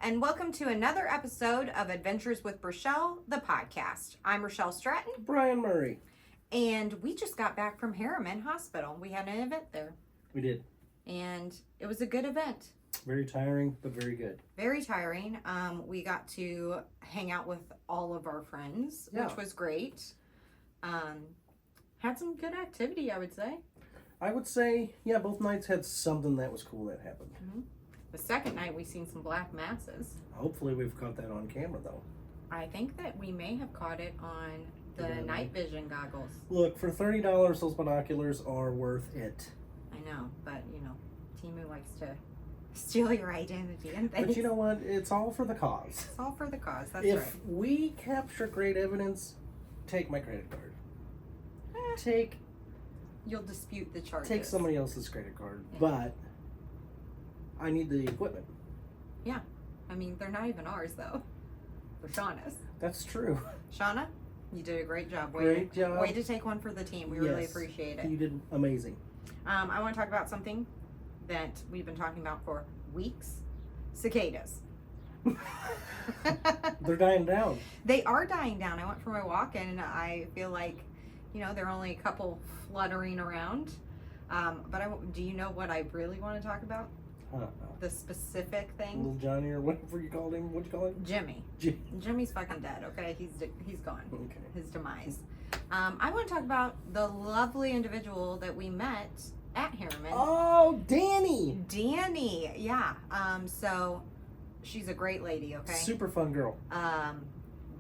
and welcome to another episode of Adventures with Richel, the podcast. I'm Richel Stratton. Brian Murray. And we just got back from Harriman Hospital. We had an event there. We did. And it was a good event. Very tiring, but very good. Very tiring. We got to hang out with all of our friends, which was great. Had some good activity, I would say. I would say, yeah, both nights had something that was cool that happened. Mm-hmm. The second night, we seen some black masses. Hopefully we've caught that on camera, though. I think that we may have caught it on the night vision goggles. Look, for $30, those binoculars are worth it. I know, but, Timu likes to steal your identity and things. But you know what? It's all for the cause. It's all for the cause, that's right. If we capture great evidence, take my credit card. You'll dispute the charges. Take somebody else's credit card, Yeah. but I need the equipment. Yeah. I mean, they're not even ours, though. They're Shauna's. That's true. Shauna, you did a great job. Great job. Way to take one for the team. We really appreciate it. You did amazing. I want to talk about something that we've been talking about for weeks. Cicadas. They're dying down. They are dying down. I went for my walk and I feel like, there are only a couple fluttering around. But do you know what I really want to talk about? The specific thing. Little Johnny or whatever you called him. What'd you call him? Jimmy. Jimmy's fucking dead, okay? He's gone. Okay. His demise. I want to talk about the lovely individual that we met at Harriman. Oh, Danny! Danny, yeah. So she's a great lady, okay? Super fun girl.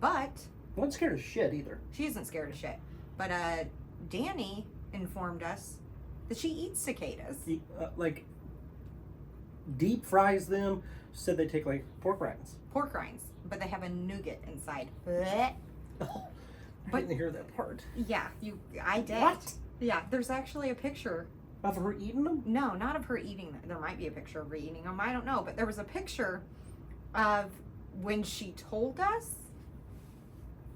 But Wasn't scared of shit either. she isn't scared of shit. But Danny informed us that she eats cicadas. Like, deep fries them. Said they take, like, pork rinds. Pork rinds. But they have a nougat inside. I didn't hear that part. Yeah, I did. What? Yeah, there's actually a picture. Of her eating them? No, not of her eating them. There might be a picture of her eating them. I don't know. But there was a picture of when she told us.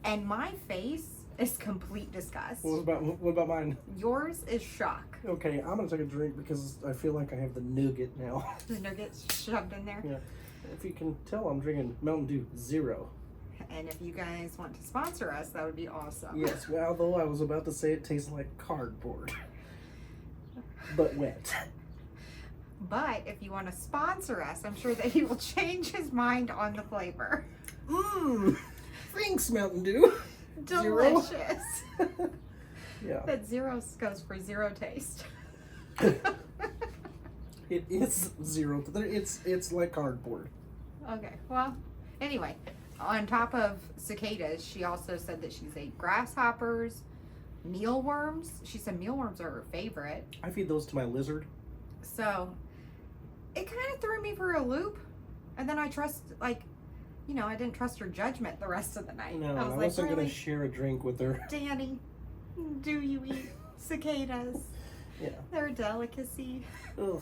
And my face is complete disgust. What about mine? Yours is shock. Okay, I'm gonna take a drink because I feel like I have the nougat now. The nuggets shoved in there. Yeah. If you can tell, I'm drinking Mountain Dew Zero. And if you guys want to sponsor us, that would be awesome. Yes, well, although I was about to say it tastes like cardboard. But wet. But if you want to sponsor us, I'm sure that he will change his mind on the flavor. Mmm. Thanks, Mountain Dew. Delicious. Yeah. That zero goes for zero taste. It is zero. It's like cardboard. Okay, well, anyway, on top of cicadas, she also said that she's ate grasshoppers, mealworms. She said mealworms are her favorite. I feed those to my lizard. So it kind of threw me for a loop. And then I didn't trust her judgment the rest of the night. No, I was wasn't really? going to share a drink with her. Danny, do you eat cicadas? Yeah. They're a delicacy. Ugh.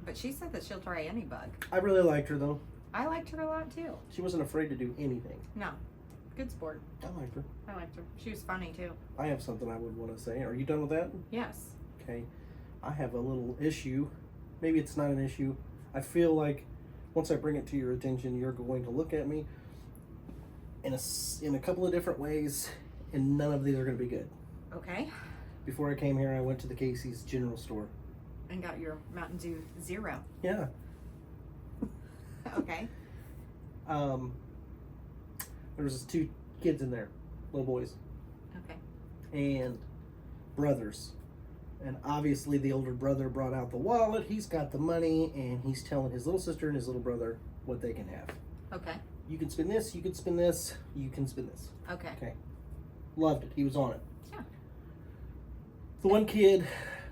But she said that she'll try any bug. I really liked her, though. I liked her a lot, too. She wasn't afraid to do anything. No. Good sport. I liked her. I liked her. She was funny, too. I have something I would want to say. Are you done with that? Yes. Okay. I have a little issue. Maybe it's not an issue. I feel like once I bring it to your attention, you're going to look at me in a couple of different ways, and none of these are going to be good. Okay. Before I came here, I went to the Casey's General Store. And got your Mountain Dew Zero. Yeah. Okay. There was just two kids in there, little boys. Okay. And brothers. And obviously the older brother brought out the wallet, he's got the money, and he's telling his little sister and his little brother what they can have. Okay. You can spin this, you can spin this, you can spin this. Okay. Okay. Loved it. He was on it. Yeah. The one kid,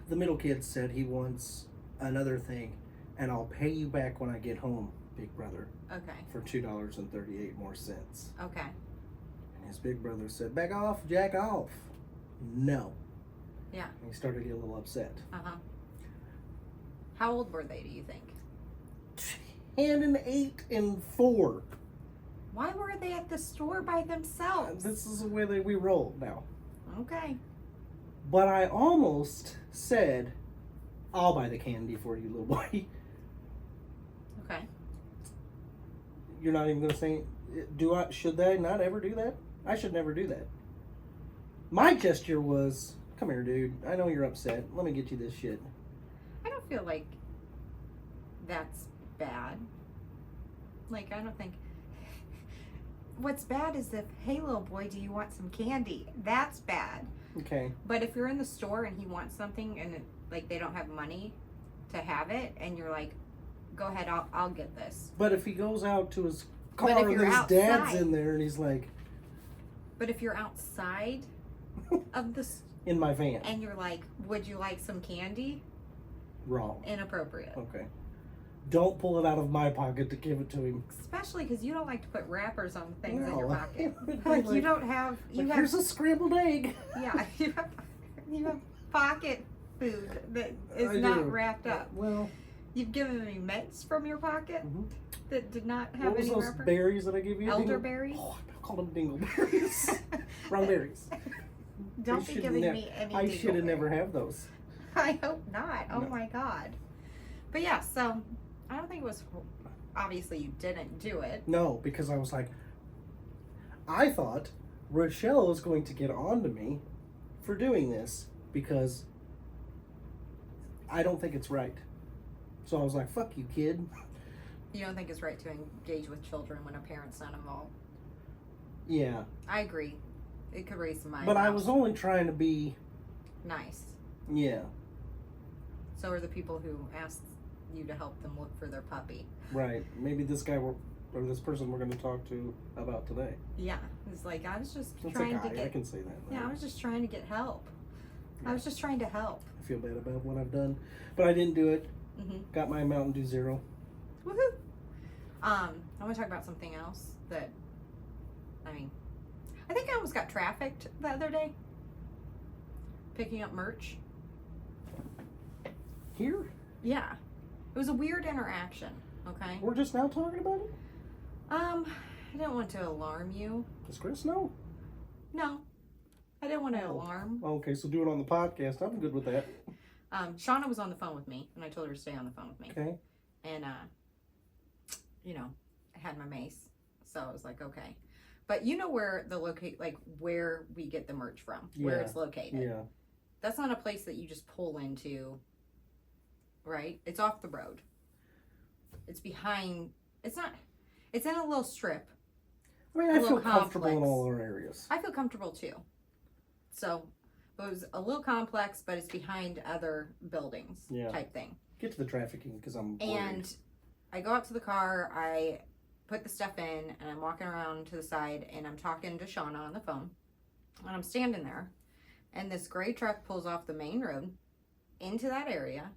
the middle kid, said he wants another thing, and I'll pay you back when I get home, big brother. Okay. For $2.38 more cents. Okay. And his big brother said, back off, jack off. No. Yeah. And he started to get a little upset. Uh-huh. How old were they, do you think? 10 and 8 and 4. Why were they at the store by themselves? This is the way that we roll now. Okay. But I almost said, I'll buy the candy for you, little boy. Okay. You're not even gonna say, should I not ever do that? I should never do that. My gesture was, come here, dude. I know you're upset. Let me get you this shit. I don't feel like that's bad. Like, I don't think. What's bad is if, hey, little boy, do you want some candy? That's bad. Okay. But if you're in the store and he wants something and, like, they don't have money to have it, and you're like, go ahead, I'll get this. But if he goes out to his car and his dad's in there and he's like. But if you're outside of the in my van. And you're like, would you like some candy? Wrong. Inappropriate. Okay. Don't pull it out of my pocket to give it to him. Especially because you don't like to put wrappers on things in your pocket. Like, you don't have. Here's a scrambled egg. Yeah, you have pocket food that is not wrapped up. Well, you've given me mints from your pocket that did not have any wrapper. What was those berries that I gave you? Elderberries? Oh, I called them dingleberries. Wrong berries. Don't be giving me any I should have never have those. I hope not. Oh my God. But yeah, so I don't think it was, obviously you didn't do it. No, because I was like, I thought Richel was going to get on to me for doing this because I don't think it's right. So I was like, fuck you, kid. You don't think it's right to engage with children when a parent's not involved? Yeah. I agree. It could raise some eyebrows. But I was only trying to be nice. Yeah. So are the people who asked you to help them look for their puppy. Right. Maybe this guy or this person we're going to talk to about today. Yeah. It's like, I was just It's trying a guy. to get... I can say that. Right? Yeah, I was just trying to get help. Yeah. I was just trying to help. I feel bad about what I've done. But I didn't do it. Mm-hmm. Got my Mountain Dew Zero. Woohoo! I want to talk about something else that, I mean, I think I almost got trafficked the other day. Picking up merch. Here? Yeah. It was a weird interaction, okay? We're just now talking about it? I didn't want to alarm you. Does Chris know? No. I didn't want to alarm. Okay, so do it on the podcast. I'm good with that. Shauna was on the phone with me, and I told her to stay on the phone with me. Okay. And, I had my mace, so I was like, okay. But you know where where we get the merch from, where it's located. Yeah. That's not a place that you just pull into, right? It's off the road. It's behind, it's in a little strip. I mean, I feel comfortable in all our areas. I feel comfortable too. So, it was a little complex, but it's behind other buildings type thing. Get to the trafficking because I'm worried. And I go out to the car, I put the stuff in, and I'm walking around to the side, and I'm talking to Shauna on the phone. And I'm standing there, and this gray truck pulls off the main road into that area,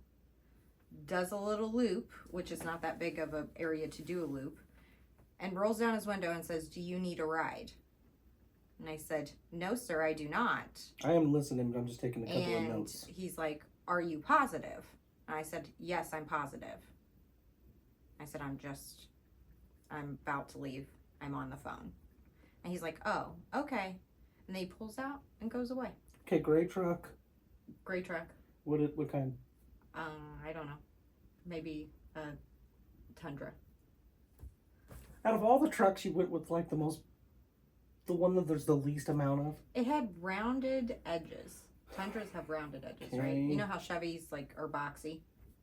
does a little loop, which is not that big of an area to do a loop, and rolls down his window and says, "Do you need a ride?" And I said, "No, sir, I do not." I am listening, but I'm just taking a couple of notes. And he's like, "Are you positive?" And I said, "Yes, I'm positive." I said, I'm about to leave. I'm on the phone." And he's like, "Oh, okay." And then he pulls out and goes away. Okay, gray truck. Gray truck. What kind? I don't know. Maybe a Tundra. Out of all the trucks, you went with like the one that there's the least amount of? It had rounded edges. Tundras have rounded edges, right? You know how Chevys are boxy?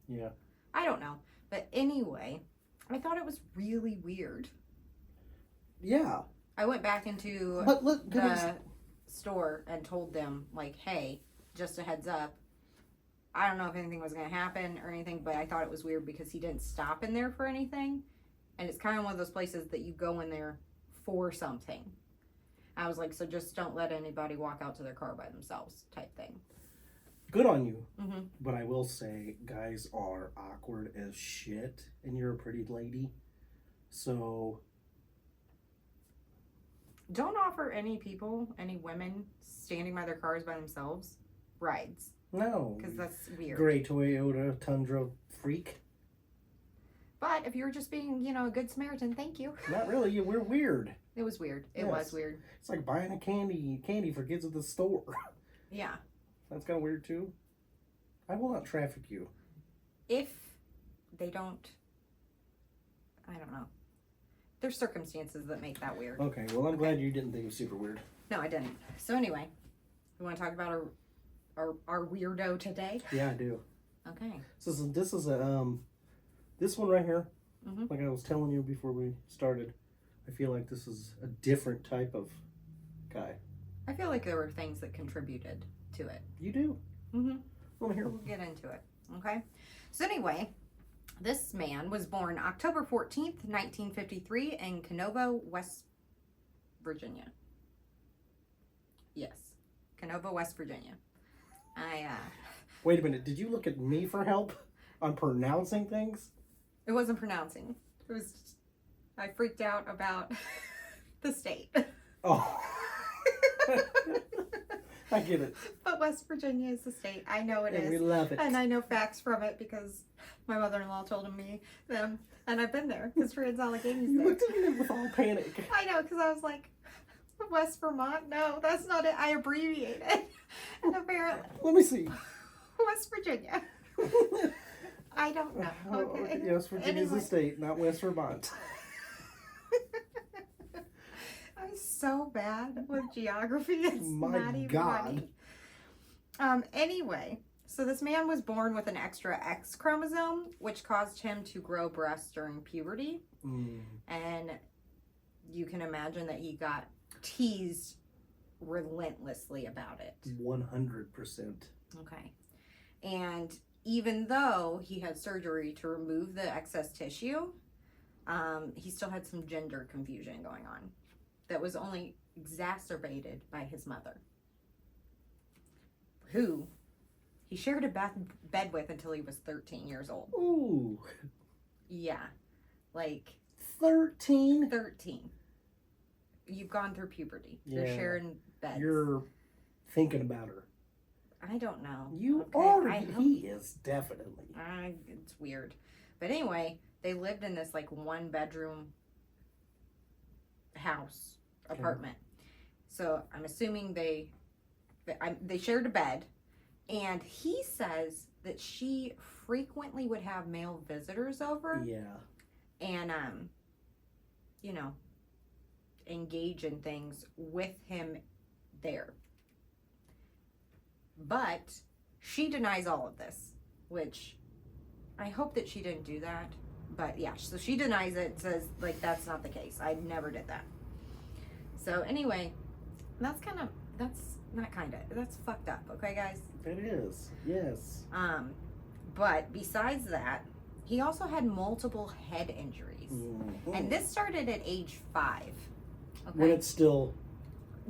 Yeah. I don't know. But anyway, I thought it was really weird. Yeah. I went back into the store and told them, hey, just a heads up. I don't know if anything was going to happen or anything, but I thought it was weird because he didn't stop in there for anything. And it's kind of one of those places that you go in there for something. I was like, so just don't let anybody walk out to their car by themselves type thing. Good on you. Mm-hmm. But I will say, guys are awkward as shit, and you're a pretty lady. So... don't offer any women standing by their cars by themselves, rides. No. Because that's weird. Gray Toyota Tundra freak. But if you were just being, a good Samaritan, thank you. Not really. We're weird. It was weird. It was weird. It's like buying a candy for kids at the store. Yeah. That's kind of weird too. I will not traffic you. If they don't, I don't know. there's circumstances that make that weird. Okay, well, I'm glad you didn't think it was super weird. No, I didn't. So anyway, you want to talk about our weirdo today? Yeah, I do. Okay. So this is a this one right here. Mm-hmm. Like I was telling you before we started, I feel like this is a different type of guy. I feel like there were things that contributed to it. You do? Mm-hmm. Well, here. We'll get into it. Okay. So anyway, this man was born October 14th, 1953 in Canova, West Virginia. Yes. Canova, West Virginia. Wait a minute. Did you look at me for help on pronouncing things? It wasn't pronouncing. It was just, I freaked out about the state. Oh. I get it. But West Virginia is the state. I know it and is. We love it. And I know facts from it because my mother-in-law told me them. And I've been there because Fran's Allegheny's You there. looked at me with all panic. I know, because I was like, West Vermont? No, that's not it. I abbreviated. And apparently, Let me see. West Virginia. I don't know. Okay. Yes, Virginia's Anyway. a state, not West Vermont. I'm so bad with geography. It's My not even God. funny. Anyway, so this man was born with an extra X chromosome, which caused him to grow breasts during puberty. And you can imagine that he got teased relentlessly about it. 100%. Okay. And even though he had surgery to remove the excess tissue, he still had some gender confusion going on that was only exacerbated by his mother, who he shared a bed with until he was 13 years old. Ooh. Yeah. Like 13? 13. You've gone through puberty. Yeah. You're sharing beds. You're thinking about her. I don't know. You Okay, are. I hope- He is definitely. It's weird. But anyway, they lived in this like 1-bedroom house, apartment. So I'm assuming they shared a bed. And he says that she frequently would have male visitors over. Yeah. And, you know, engage in things with him there. But she denies all of this, which I hope that she didn't do that. But yeah, so she denies it, says like that's not the case. I never did that. So anyway, that's fucked up, okay guys? It is. Yes. But besides that, he also had multiple head injuries. Mhm. And this started at age 5. Okay. When it's still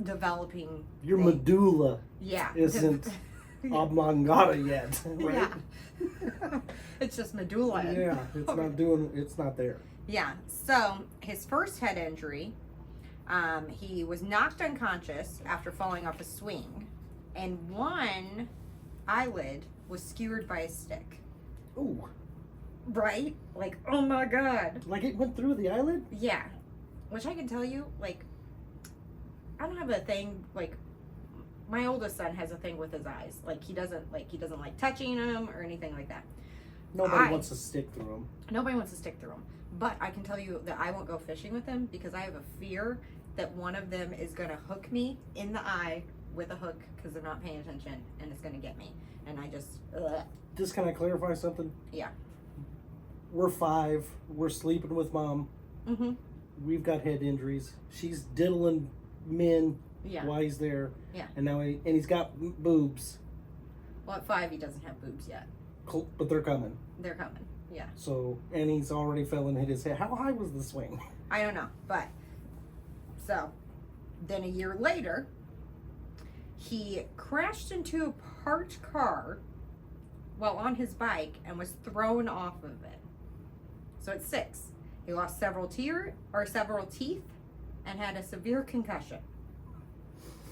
developing your thing. medulla Yeah. isn't oblongata yet, right? Yeah. It's just medulla. Yeah, it's not there. Yeah. So his first head injury, he was knocked unconscious after falling off a swing, and one eyelid was skewered by a stick. Ooh. Right? Like, oh my God. Like it went through the eyelid? Yeah. Which I can tell you, like, I don't have a thing, like, my oldest son has a thing with his eyes. Like, he doesn't like touching them or anything like that. Nobody wants to stick through them. Nobody wants to stick through them. But I can tell you that I won't go fishing with them because I have a fear that one of them is going to hook me in the eye with a hook because they're not paying attention and it's going to get me. And I just, ugh. Just can I clarify something? Yeah. We're 5. We're sleeping with mom. Mm-hmm. We've got head injuries. She's diddling men Yeah. while he's there. Yeah. And now he's got boobs. Well, at 5, he doesn't have boobs yet. But they're coming. They're coming. Yeah. So, and he's already fell and hit his head. How high was the swing? I don't know. But, so, then a year later, he crashed into a parked car while on his bike and was thrown off of it. So at 6, he lost several teeth and had a severe concussion.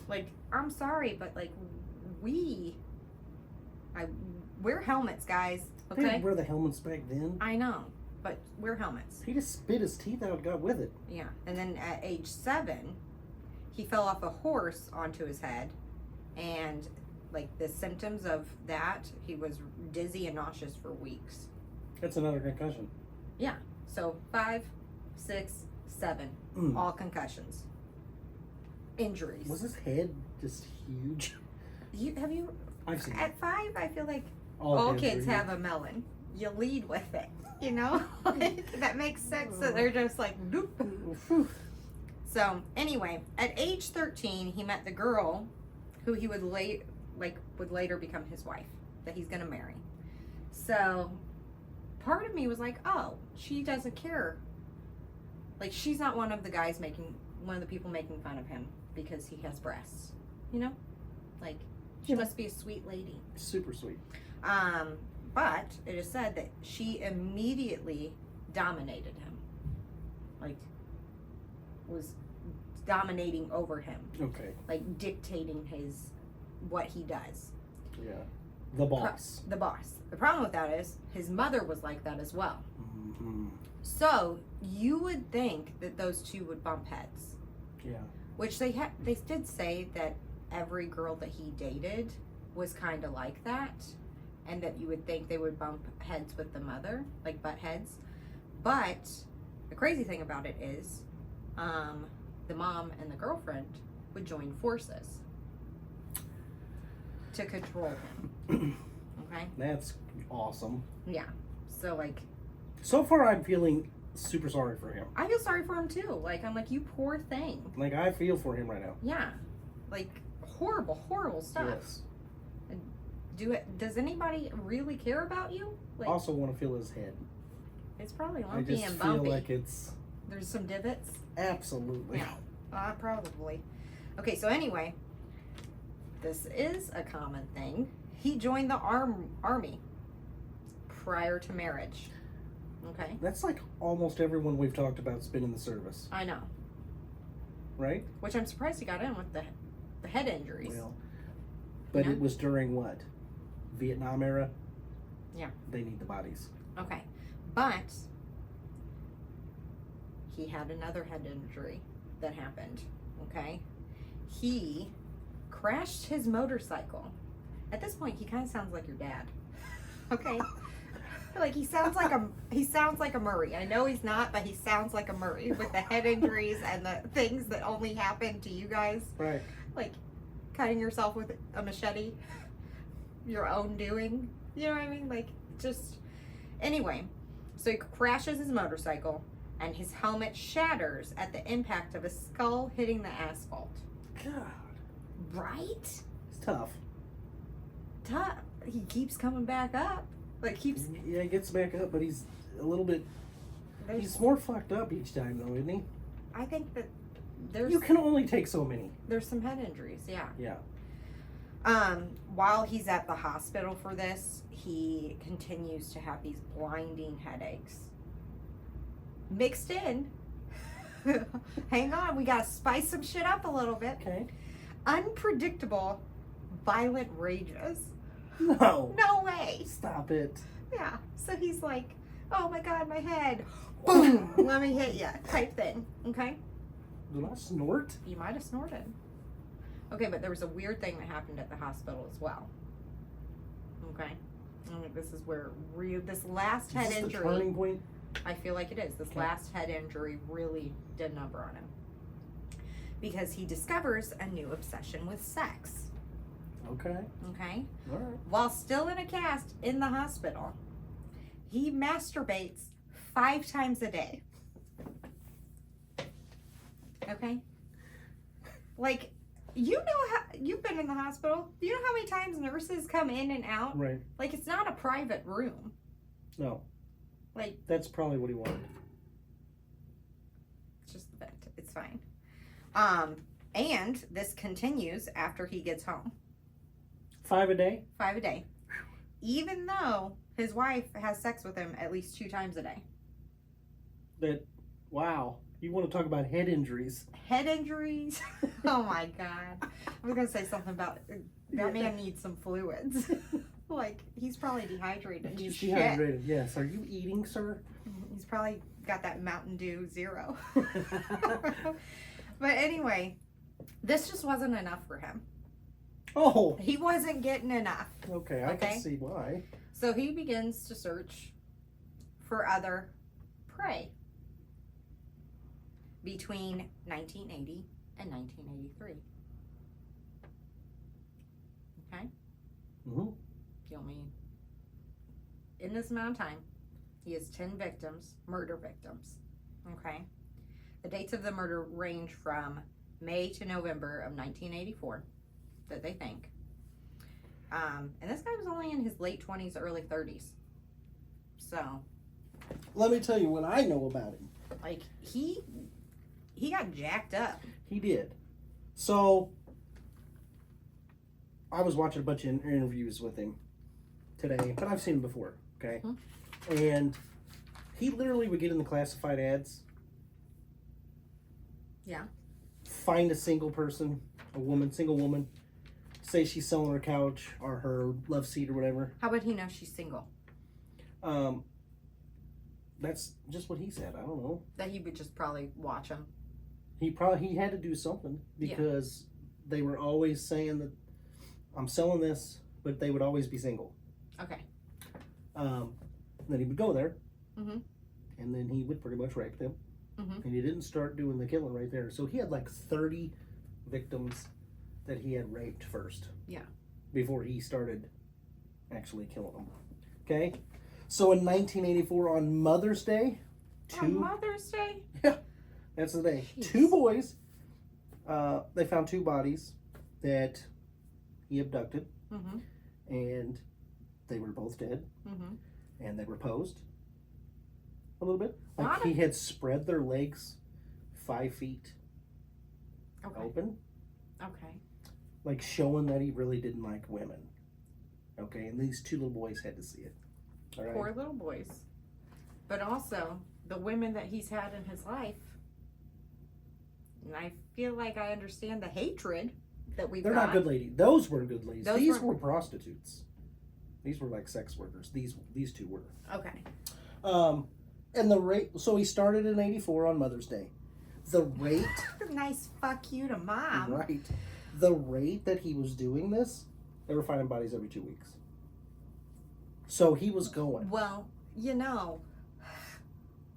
Like, I'm sorry, but like wear helmets, guys. They Okay. didn't wear the helmets back then. I know, but wear helmets. He just spit his teeth out and got with it. Yeah. And then at age 7, he fell off a horse onto his head, and like the symptoms of that, he was dizzy and nauseous for weeks. That's another concussion. Yeah. So 5, 6, 7. All concussions. Injuries. Was his head just huge? I've seen at 5, I feel like all all kids have a melon. You lead with it, you know? That makes sense that they're just like, doop. So, anyway, at age 13, he met the girl who he would later become his wife, that he's going to marry. So, part of me was like, oh, she doesn't care. Like, she's not one of the people making fun of him because he has breasts, you know? Like, she must be a sweet lady. Super sweet. But it is said that she immediately dominated him. Like, was dominating over him. Okay. Like, dictating what he does. Yeah. The boss. The boss. The problem with that is his mother was like that as well. Mm-hmm. So you would think that those two would bump heads. Yeah. Which they did say that every girl that he dated was kind of like that, and that you would think they would bump heads with the mother, like butt heads. But the crazy thing about it is, the mom and the girlfriend would join forces to control him. Okay? That's awesome. Yeah. So, like... So far, I'm feeling super sorry for him. I feel sorry for him, too. Like, I'm like, you poor thing. Like, I feel for him right now. Yeah. Like, horrible, horrible stuff. Yes. Does anybody really care about you? Like, I also want to feel his head. It's probably lumpy and I bumpy. feel like it's... There's some divots? Absolutely. Yeah. Probably. Okay, so anyway, this is a common thing. He joined the army prior to marriage. Okay. That's like almost everyone we've talked about's been in the service. I know. Right? Which I'm surprised he got in with the head injuries. Well, but it was during what? Vietnam era? Yeah. They need the bodies. Okay. But he had another head injury that happened. Okay. He crashed his motorcycle. At this point, he kind of sounds like your dad. Okay. Like he sounds like a Murray. I know he's not, but he sounds like a Murray with the head injuries and the things that only happen to you guys. Right. Like cutting yourself with a machete, your own doing. You know what I mean? Like just anyway. So he crashes his motorcycle and his helmet shatters at the impact of his skull hitting the asphalt. God. Right? It's tough. Tough. He keeps coming back up. Like keeps. Yeah, he gets back up, but he's a little bit. He's more fucked up each time, though, isn't he? I think that there's. You can only take so many. There's some head injuries, yeah. Yeah. While he's at the hospital for this, he continues to have these blinding headaches. Mixed in. Hang on, we gotta spice some shit up a little bit. Okay. Unpredictable, violent rages. No. No way. Stop it. Yeah. So he's like, oh my God, my head. Boom. Let me hit you. Type thing. Okay? Did I snort? You might have snorted. Okay, but there was a weird thing that happened at the hospital as well. Okay? I think this is where this last head Is this injury. the turning point? I feel like it is. This last head injury really did a number on him. Because he discovers a new obsession with sex. Okay. Okay? All right. While still in a cast in the hospital, he masturbates 5 times a day. Okay? Like, you know how you've been in the hospital. Do you know how many times nurses come in and out? Right. Like, it's not a private room. No. Like, that's probably what he wanted. It's just the vent. It's fine. And this continues after he gets home. 5 a day? 5 a day. Even though his wife has sex with him at least 2 times a day. Wow. You want to talk about head injuries. Head injuries? Oh my God. I was going to say something about that man needs some fluids. Like, he's probably dehydrated. He's dehydrated, yes. Are you eating, sir? He's probably got that Mountain Dew Zero. But anyway, this just wasn't enough for him. Oh. He wasn't getting enough. Okay, I can see why. So he begins to search for other prey. between 1980 and 1983. Okay? Mm-hmm. You want me? In this amount of time, he has 10 victims, murder victims. Okay? The dates of the murder range from May to November of 1984, that they think. And this guy was only in his late 20s, early 30s. So, let me tell you what I know about him. like, he got jacked up. He did. So, I was watching a bunch of interviews with him today, but I've seen him before, okay? Mm-hmm. And he literally would get in the classified ads. Yeah. Find a single person, single woman, say she's selling her couch or her love seat or whatever. How would he know she's single? That's just what he said. I don't know. That he would just probably watch them. He had to do something because they were always saying that I'm selling this, but they would always be single. Okay. Then he would go there, mm-hmm. and then he would pretty much rape them. Mm-hmm. And he didn't start doing the killing right there. So he had like 30 victims that he had raped first. Yeah. Before he started actually killing them. Okay? So in 1984 on Mother's Day, On Mother's Day? Yeah. That's the day. Jeez. 2 boys, they found 2 bodies that he abducted. Mm-hmm. And they were both dead. Mm-hmm. And they were posed a little bit. Like he had spread their legs 5 feet open. Okay. Like showing that he really didn't like women. Okay, and these 2 little boys had to see it. All right. Poor little boys. But also, the women that he's had in his life, and I feel like I understand the hatred that we've They're got. not good ladies. Those were good ladies. Those These were prostitutes. These were like sex workers. These 2 were. Okay. And the rate, so he started in 84 on Mother's Day. The rate. Nice fuck you to mom. Right. The rate that he was doing this, they were finding bodies every 2 weeks. So he was going. Well,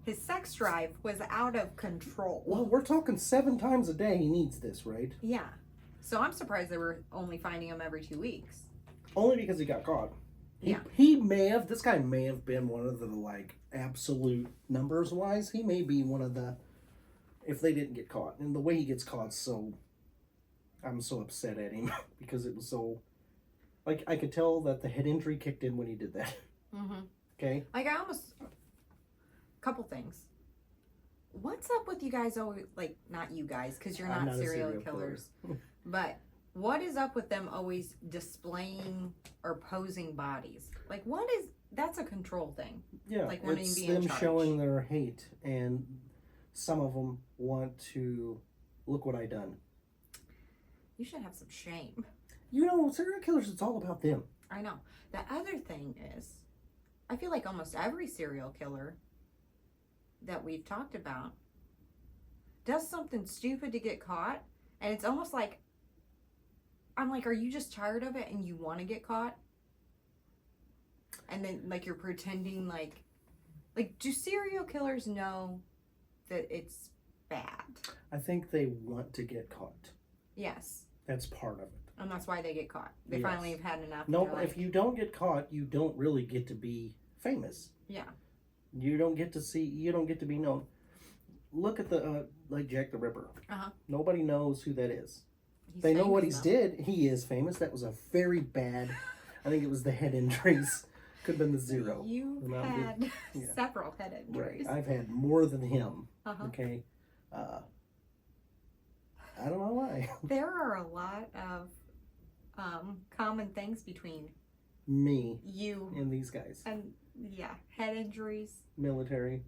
his sex drive was out of control. Well, we're talking 7 times a day he needs this, right? Yeah. So I'm surprised they were only finding him every 2 weeks. Only because he got caught. Yeah. This guy may have been one of the, like, absolute numbers wise, he may be one of the, if they didn't get caught. And the way he gets caught, I'm so upset at him because it was so, like, I could tell that the head injury kicked in when he did that. Mm-hmm. Okay? Like, couple things. What's up with you guys always, like, not you guys, because you're not serial killers, but what is up with them always displaying or posing bodies? Like, that's a control thing. Yeah, like wanting it's to be in them charge. showing their hate, and some of them want to, look what I done. You should have some shame. Serial killers, it's all about them. I know. The other thing is, I feel like almost every serial killer that we've talked about does something stupid to get caught, and it's almost like, I'm like, are you just tired of it and you want to get caught? And then, like, you're pretending like, do serial killers know that it's bad? I think they want to get caught. Yes. That's part of it. And that's why they get caught. They finally have had enough. No, if you don't get caught, you don't really get to be famous. Yeah. You don't get to be known. Look at like Jack the Ripper. Uh-huh. Nobody knows who that is. They know what he's did. He is famous. That was a very bad, I think it was the head injuries. Could have been the 0. You've had several head injuries. Right. I've had more than him. Uh-huh. Okay. I don't know why. There are a lot of common things between me, you, and these guys. And head injuries, military.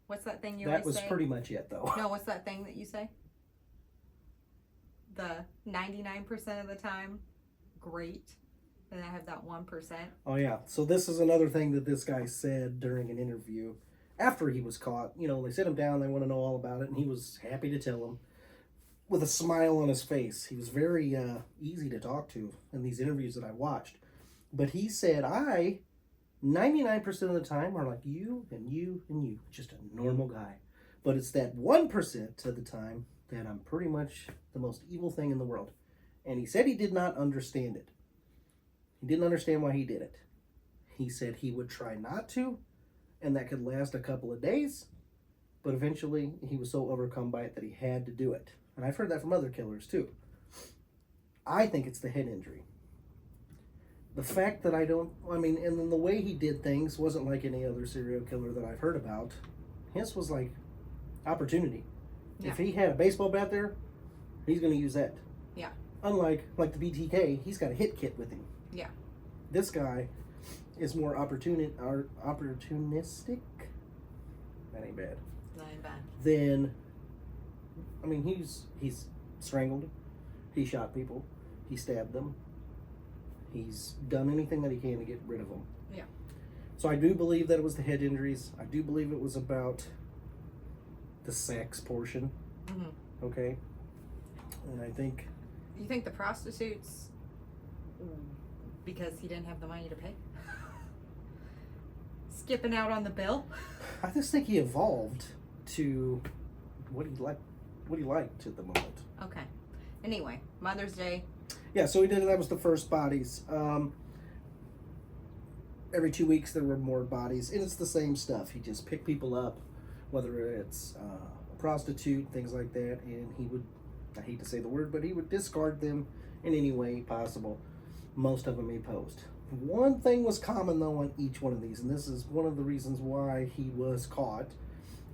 What's that thing you that always say? That was pretty much it, though. No, what's that thing that you say? The 99% of the time, great. And I have that 1%. Oh, yeah. So this is another thing that this guy said during an interview after he was caught. They sit him down, they want to know all about it, and he was happy to tell them with a smile on his face. He was very easy to talk to in these interviews that I watched. But he said, 99% of the time are like you and you and you. Just a normal guy. But it's that 1% of the time that I'm pretty much the most evil thing in the world. And he said he did not understand it. He didn't understand why he did it. He said he would try not to, and that could last a couple of days. But eventually, he was so overcome by it that he had to do it. And I've heard that from other killers, too. I think it's the head injury. The fact that and then the way he did things wasn't like any other serial killer that I've heard about. His was like opportunity. Yeah. If he had a baseball bat there, he's going to use that. Yeah. Unlike the BTK, he's got a hit kit with him. Yeah. This guy is more opportunistic. That ain't bad. That ain't bad. Then, he's strangled. He shot people. He stabbed them. He's done anything that he can to get rid of them. Yeah. So I do believe that it was the head injuries. I do believe it was about the sex portion. Mm-hmm. Okay. And I think... You think the prostitutes, because he didn't have the money to pay? Skipping out on the bill? I just think he evolved to what he liked at the moment. Okay. Anyway, Mother's Day. Yeah, so that was the first bodies. Every 2 weeks there were more bodies, and it's the same stuff. He just picked people up, whether it's a prostitute, things like that, and he would, I hate to say the word, but he would discard them in any way possible. Most of them he posed. One thing was common, though, on each one of these, and this is one of the reasons why he was caught,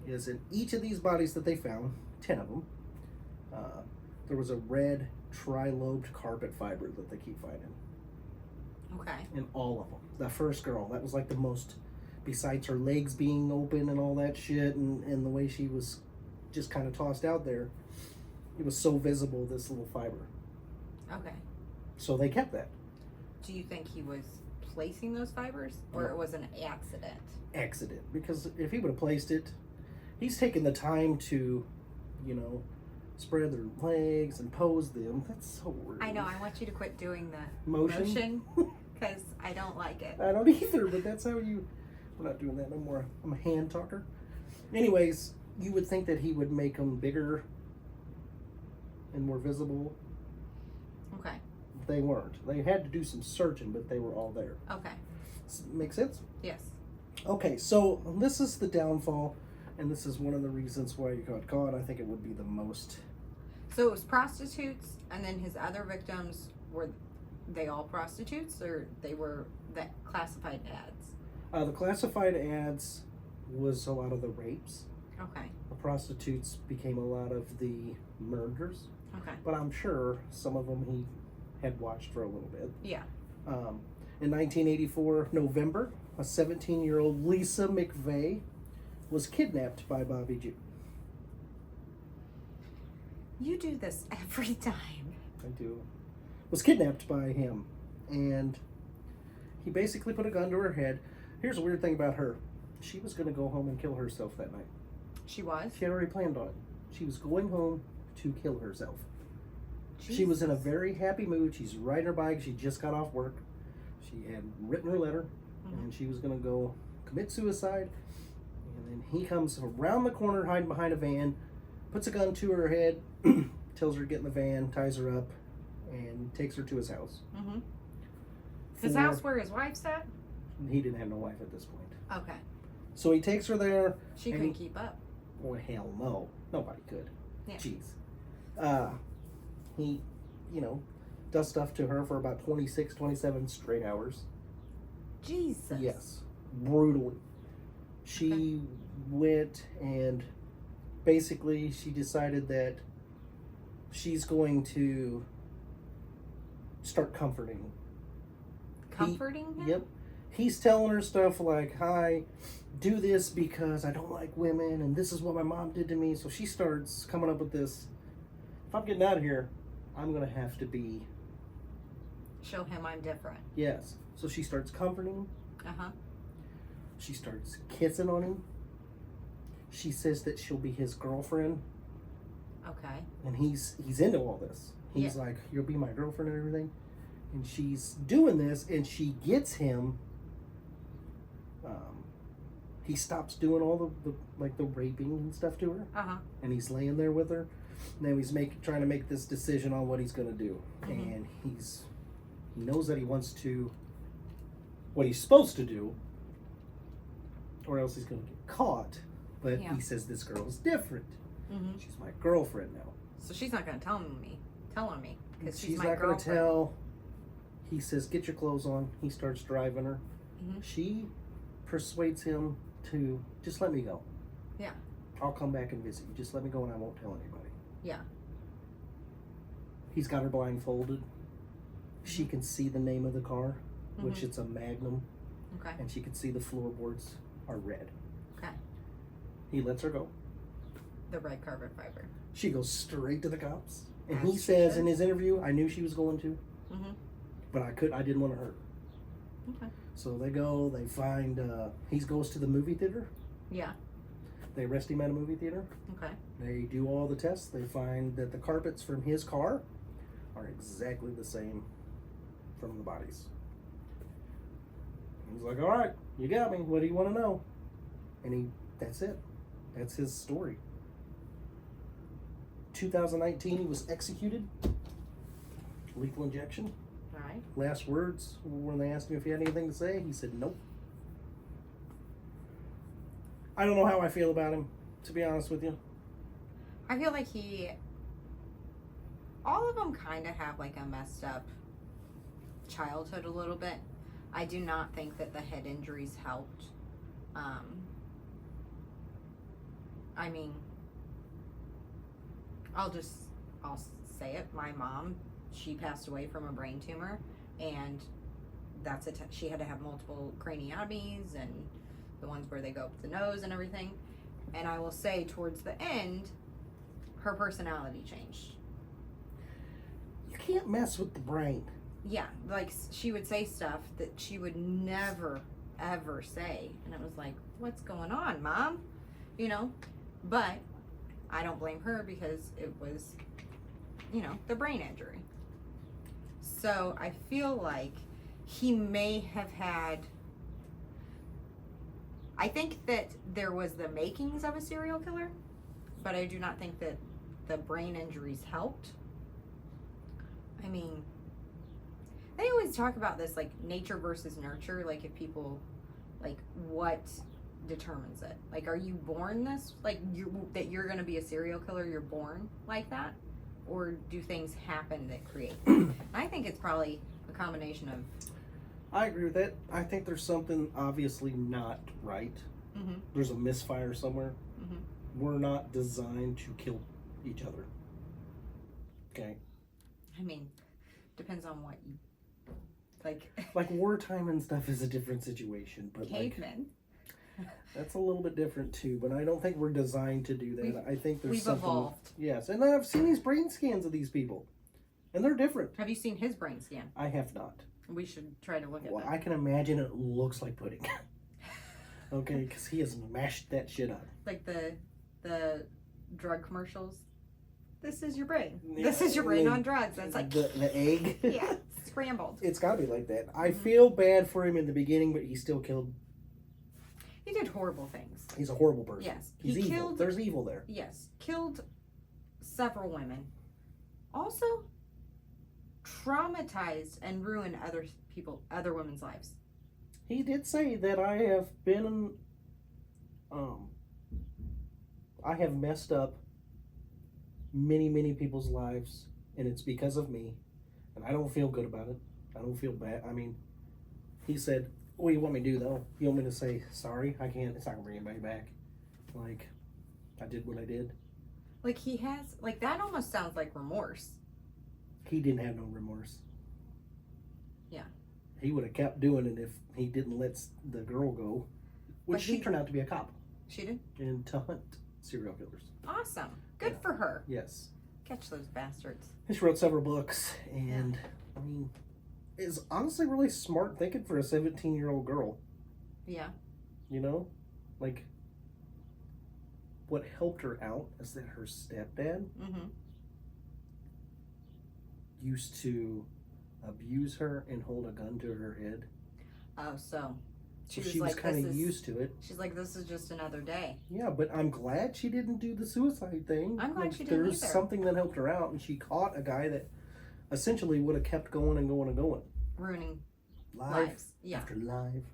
is in each of these bodies that they found, 10 of them, there was a red tri-lobed carpet fiber that they keep finding. Okay. In all of them. The first girl, that was like the most, besides her legs being open and all that shit, and the way she was just kind of tossed out there, it was so visible, this little fiber. Okay. So they kept that. Do you think he was placing those fibers, or it was an accident? Accident. Because if he would have placed it, he's taken the time to, spread their legs and pose them. That's so weird. I know. I want you to quit doing the motion because I don't like it. I don't either, but that's how we're not doing that no more. I'm a hand talker. Anyways, you would think that he would make them bigger and more visible. Okay. They weren't. They had to do some searching, but they were all there. Okay. Make sense? Yes. Okay, so this is the downfall, and this is one of the reasons why you got caught. I think it would be the most. So it was prostitutes, and then his other victims, were they all prostitutes, or they were that classified ads? The classified ads was a lot of the rapes. Okay. The prostitutes became a lot of the murders. Okay. But I'm sure some of them he had watched for a little bit. Yeah. In 1984, November, a 17-year-old Lisa McVeigh was kidnapped by Bobby Jew. You do this every time. I do. Was kidnapped by him, and he basically put a gun to her head. Here's a weird thing about her. She was going to go home and kill herself that night. She was? She had already planned on it. She was going home to kill herself. Jesus. She was in a very happy mood. She's riding her bike. She just got off work. She had written her letter, and she was going to go commit suicide. And then he comes around the corner, hiding behind a van, puts a gun to her head, tells her to get in the van, ties her up, and takes her to his house. Mm-hmm. His house where his wife's at? He didn't have no wife at this point. Okay. So he takes her there. She couldn't keep up. Oh, hell no. Nobody could. Yeah. Jeez. He, does stuff to her for about 26, 27 straight hours. Jesus. Yes. Brutally. She went and basically she decided that she's going to start comforting him. Comforting him? Yep. He's telling her stuff like, hi, do this because I don't like women and this is what my mom did to me. So she starts coming up with this, if I'm getting out of here, I'm going to have to be... Show him I'm different. Yes. So she starts comforting him. Uh-huh. She starts kissing on him. She says that she'll be his girlfriend. Okay. And he's into all this. He's like, you'll be my girlfriend and everything. And she's doing this, and she gets him. he stops doing all the raping and stuff to her, and he's laying there with her. Now he's trying to make this decision on what he's going to do, and he knows that he wants to, what he's supposed to do, or else he's going to get caught. But he says this girl is different. She's my girlfriend now. So she's not going to tell on me, because she's not going to tell. He says, "Get your clothes on." He starts driving her. She persuades him to just let me go. Yeah. I'll come back and visit you. Just let me go and I won't tell anybody. Yeah. He's got her blindfolded. She can see the name of the car, which it's a Magnum. Okay. And she can see the floorboards are red. Okay. He lets her go. The red carbon fiber. She goes straight to the cops. And As he says should. in his interview, I knew she was going to, but I didn't want to hurt her. Okay. So they go, they find, he goes to the movie theater. Yeah. They arrest him at a movie theater. Okay. They do all the tests. They find that the carpets from his car are exactly the same from the bodies. He's like, all right, you got me. What do you want to know? And that's it. That's his story. 2019, he was executed. Lethal injection. All right. Last words, when they asked him if he had anything to say, he said nope. I don't know how I feel about him, to be honest with you. I feel like all of them kind of have like a messed up childhood a little bit. I do not think that the head injuries helped. I mean, I'll say it. My mom, she passed away from a brain tumor, and she had to have multiple craniotomies and the ones where they go up the nose and everything. And I will say, towards the end, her personality changed. You can't mess with the brain. Yeah, like she would say stuff that she would never, ever say. And it was like, what's going on, Mom? You know? But I don't blame her because it was, the brain injury. So I feel like he may have had... I think that there was the makings of a serial killer, but I do not think that the brain injuries helped. I mean, they always talk about this, like, nature versus nurture, like, if people, like, what determines it? Like, are you born this? Like, that you're going to be a serial killer, you're born like that? Or do things happen that create that? I think it's probably a combination of... I agree with that. I think there's something obviously not right. There's a misfire somewhere. We're not designed to kill each other. Okay? I mean, depends on what you... Like wartime and stuff is a different situation. But cavemen. That's a little bit different too, but I don't think we're designed to do that. I think there's something... We've evolved. Yes, and I've seen these brain scans of these people. And they're different. Have you seen his brain scan? I have not. We should try to look at that. I can imagine it looks like pudding. Okay, because he has mashed that shit up. Like the drug commercials. This is your brain. Yeah, this is your brain on drugs. That's like... The egg? Yeah, scrambled. It's got to be like that. I feel bad for him in the beginning, but he still killed... He did horrible things. He's a horrible person. Yes. He's evil. There's evil there. Yes. Killed several women. Also traumatized and ruined other women's lives. He did say that I have been, I have messed up many, many people's lives, and it's because of me, and I don't feel good about it. I don't feel bad. I mean, he said, what do you want me to do, though? You want me to say, sorry? I can't. It's not going to bring anybody back. Like, I did what I did. Like, he has, like, that almost sounds like remorse. He didn't have no remorse. Yeah. He would have kept doing it if he didn't let the girl go, which she turned out to be a cop. She did? And to hunt serial killers. Awesome. Good for her. Yes. Catch those bastards. She wrote several books, and, I mean, is honestly really smart thinking for a 17-year-old girl. Yeah. You know? Like, what helped her out is that her stepdad used to abuse her and hold a gun to her head. Oh, so. She was kind of used to it. She's like, this is just another day. Yeah, but I'm glad she didn't do the suicide thing. I'm glad she didn't There's something that helped her out, and she caught a guy that essentially would have kept going and going and going. Ruining lives. Yeah. After live.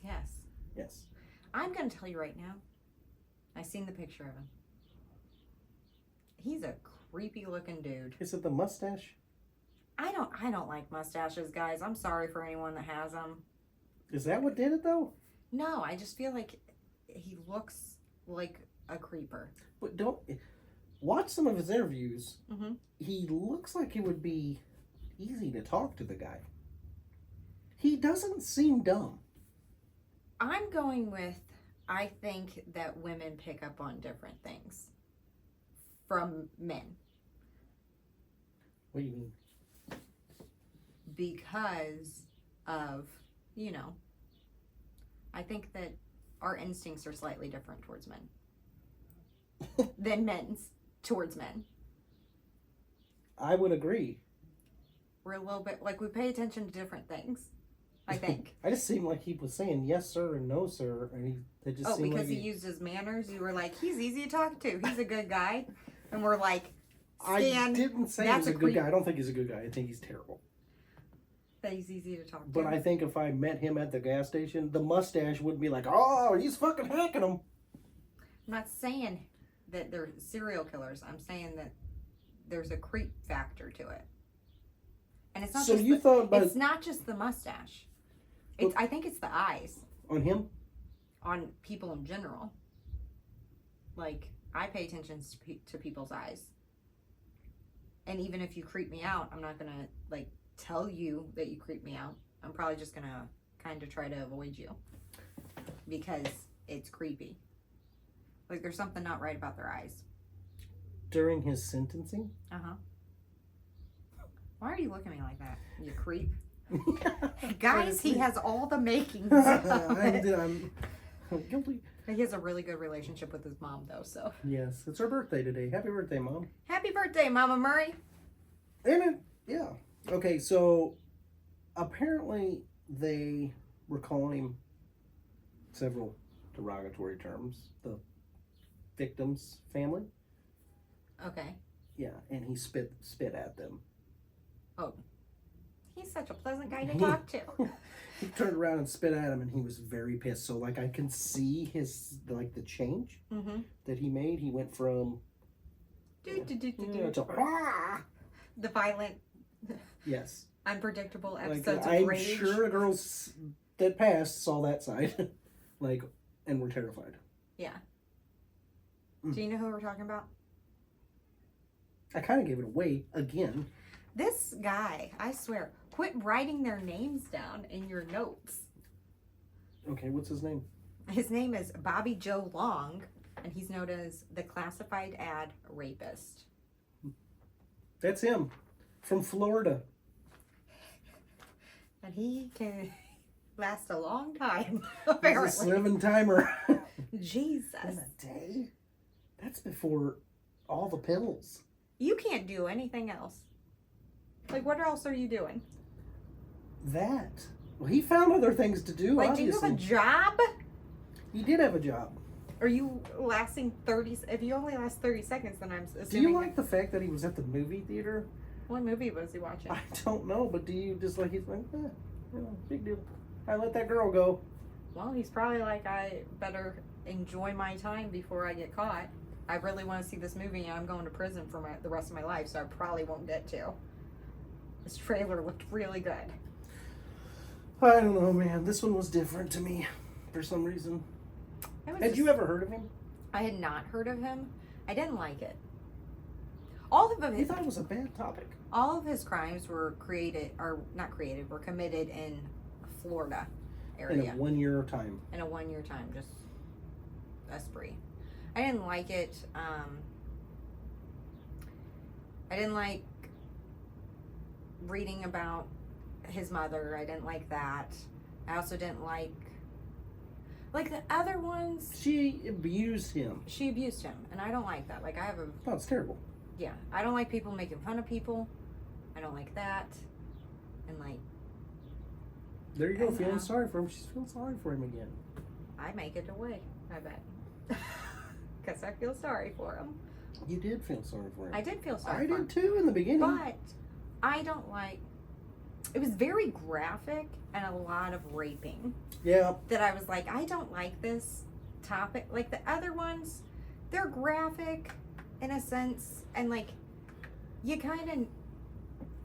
Yes. Yes. I'm going to tell you right now, I seen the picture of him. He's a creepy looking dude. Is it the mustache? I don't like mustaches, guys. I'm sorry for anyone that has them. Is that what did it though? No, I just feel like he looks like a creeper. But don't watch some of his interviews. Mm-hmm. He looks like it would be easy to talk to the guy. He doesn't seem dumb. I'm going with, I think that women pick up on different things from men. What do you mean? Because of, I think that our instincts are slightly different towards men than men's towards men. I would agree. We're a little bit, we pay attention to different things, I think. I just seemed like he was saying yes, sir, and no, sir. And it just seemed because like he used his manners? You were like, he's easy to talk to. He's a good guy. And we're like, Stan, I didn't say he's a good guy. I don't think he's a good guy. I think he's terrible. That he's easy to talk to. But I think if I met him at the gas station, the mustache would be like, oh, he's fucking hacking him. I'm not saying that they're serial killers. I'm saying that there's a creep factor to it. And it's not it's not just the mustache. I think it's the eyes. On him? On people in general. Like, I pay attention to people's eyes. And even if you creep me out, I'm not going to, tell you that you creep me out. I'm probably just going to kind of try to avoid you. Because it's creepy. There's something not right about their eyes. During his sentencing? Uh-huh. Why are you looking at me like that? You creep. Guys, he has all the makings. I'm guilty. He has a really good relationship with his mom, though, so. Yes, it's her birthday today. Happy birthday, Mom. Happy birthday, Mama Murray. Yeah. Okay, so apparently they were calling him several derogatory terms. The victim's family. Okay. Yeah, and he spit at them. Oh. He's such a pleasant guy to talk to. He turned around and spit at him, and he was very pissed. So, I can see his, the change that he made. He went from... to... The violent... Yes. Unpredictable episodes of rage. I'm sure girls that passed saw that side. And were terrified. Yeah. Do you know who we're talking about? I kind of gave it away again. This guy, I swear, quit writing their names down in your notes. Okay, what's his name? His name is Bobby Joe Long, and he's known as the classified ad rapist. That's him, from Florida. And he can last a long time, apparently. He's a 7-timer. Jesus. In a day? That's before all the pills. You can't do anything else. What else are you doing? That. Well, he found other things to do, obviously. Do you have a job? He did have a job. Are you lasting 30... If you only last 30 seconds, then I'm assuming... Do you like the fact that he was at the movie theater? What movie was he watching? I don't know, but do you just he's big deal. I let that girl go. Well, he's probably I better enjoy my time before I get caught. I really want to see this movie, and I'm going to prison for the rest of my life, so I probably won't get to. This trailer looked really good. I don't know, man. This one was different to me for some reason. Had you ever heard of him? I had not heard of him. I didn't like it. All of them. You thought it was a bad topic? All of his crimes were were committed in Florida area. In a 1-year time. In a 1-year time, just a spree. I didn't like it. I didn't like reading about his mother. I didn't like that. I also didn't like the other ones. She abused him. She abused him, and I don't like that. I have a... Oh, it's terrible. Yeah, I don't like people making fun of people. I don't like that. And There you go, feeling sorry for him. She's feeling sorry for him again. I make it away, I bet. Because I feel sorry for him. You did feel sorry for him. I did feel sorry for him. I him. did too in the beginning. But I don't like... It was very graphic and a lot of raping. Yeah. That I was like, I don't like this topic. Like the other ones, they're graphic in a sense. And like, you kind of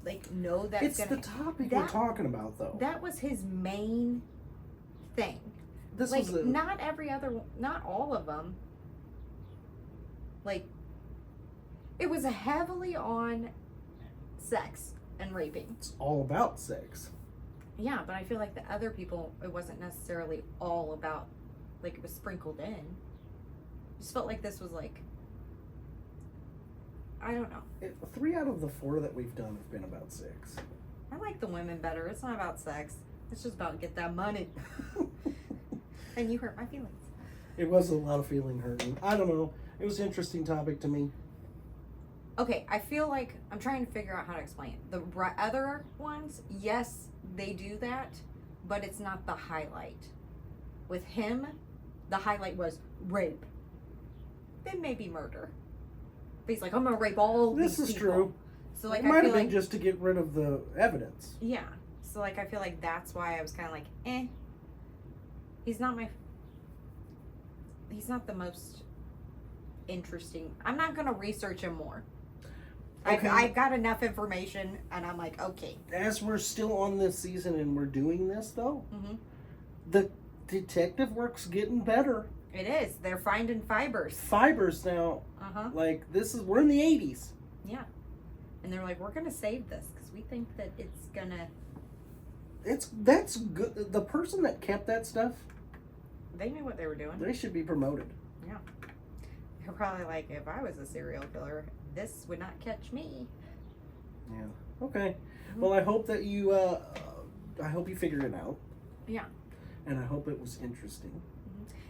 like know that's it's the topic we're talking about though. That was his main thing. This like, was not all of them. Like, it was heavily on sex and raping. It's all about sex. Yeah, but I feel like the other people, it wasn't necessarily all about, like, it was sprinkled in. It just felt like this was like, I don't know. 3 out of the 4 that we've done have been about sex. I like the women better. It's not about sex. It's just about get that money. And you hurt my feelings. It was a lot of feeling hurting. I don't know. It was an interesting topic to me. Okay, I feel like I'm trying to figure out how to explain it. The other ones, yes, they do that, but it's not the highlight. With him, the highlight was rape. Then maybe murder. But he's like, I'm gonna rape all these people. This is true. So like, it might have been just to get rid of the evidence. Yeah. So like, I feel like that's why I was kind of like, eh. He's not the most interesting. I'm not gonna research him more. Okay. I've got enough information, and I'm like, okay. As we're still on this season and we're doing this, though, the detective work's getting better. It is. They're finding fibers. Fibers now. Like, we're in the 80s. Yeah. And they're like, we're going to save this because we think that it's going to... That's good. The person that kept that stuff... They knew what they were doing. They should be promoted. Yeah. They're probably like, if I was a serial killer... This would not catch me. Yeah. Okay. Well, I hope that you. I hope you figured it out. Yeah. And I hope it was interesting.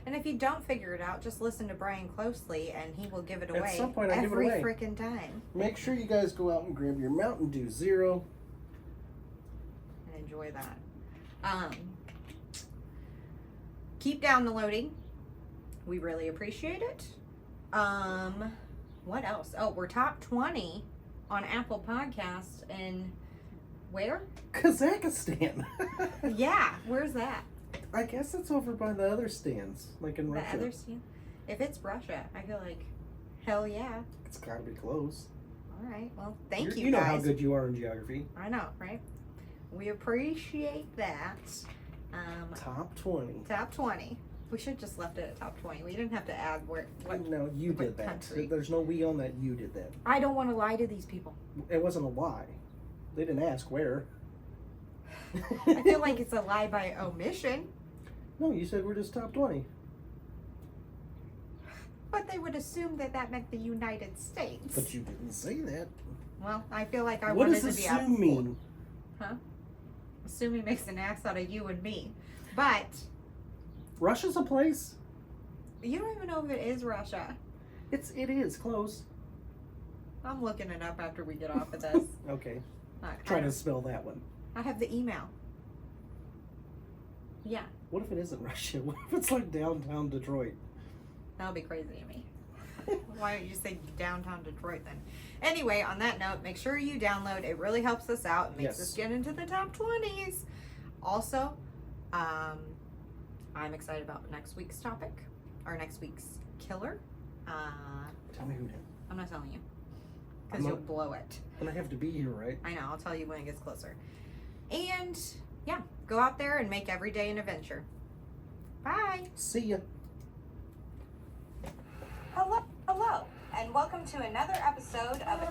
And if you don't figure it out, just listen to Brian closely, and he will give it away. At some point, I give it away every freaking time. Make sure you guys go out and grab your Mountain Dew Zero. And enjoy that. Keep downloading. We really appreciate it. What else? Oh, we're top 20 on Apple Podcasts in where? Kazakhstan. Yeah, where's that? I guess it's over by the other stands, like in Russia. The other stand? If it's Russia, I feel like, hell yeah. It's got to be close. All right, well, thank you guys. You know how good you are in geography. I know, right? We appreciate that. Top 20. Top 20. We should just left it at top 20. We didn't have to add what No, you did that. Country. There's no we on that. You did that. I don't want to lie to these people. It wasn't a lie. They didn't ask where. I feel like it's a lie by omission. No, you said we're just top 20. But they would assume that that meant the United States. But you didn't say that. Well, I feel like I what wanted does to be out. Assume mean? Huh? Assuming makes an ass out of you and me. But... Russia's a place. You don't even know if it is Russia. It is close. I'm looking it up after we get off of this. Okay. Try to spell that one. I have the email. Yeah. What if it isn't Russia? What if it's like downtown Detroit? That'll be crazy to me. Why don't you say downtown Detroit then? Anyway, on that note, make sure you download. It really helps us out. It makes us get into the top 20s. Also, I'm excited about next week's topic, or next week's killer. Tell me who did. I'm not telling you, because you'll blow it. And I have to be here, right? I know, I'll tell you when it gets closer. And, yeah, go out there and make every day an adventure. Bye! See ya! Hello, and welcome to another episode of...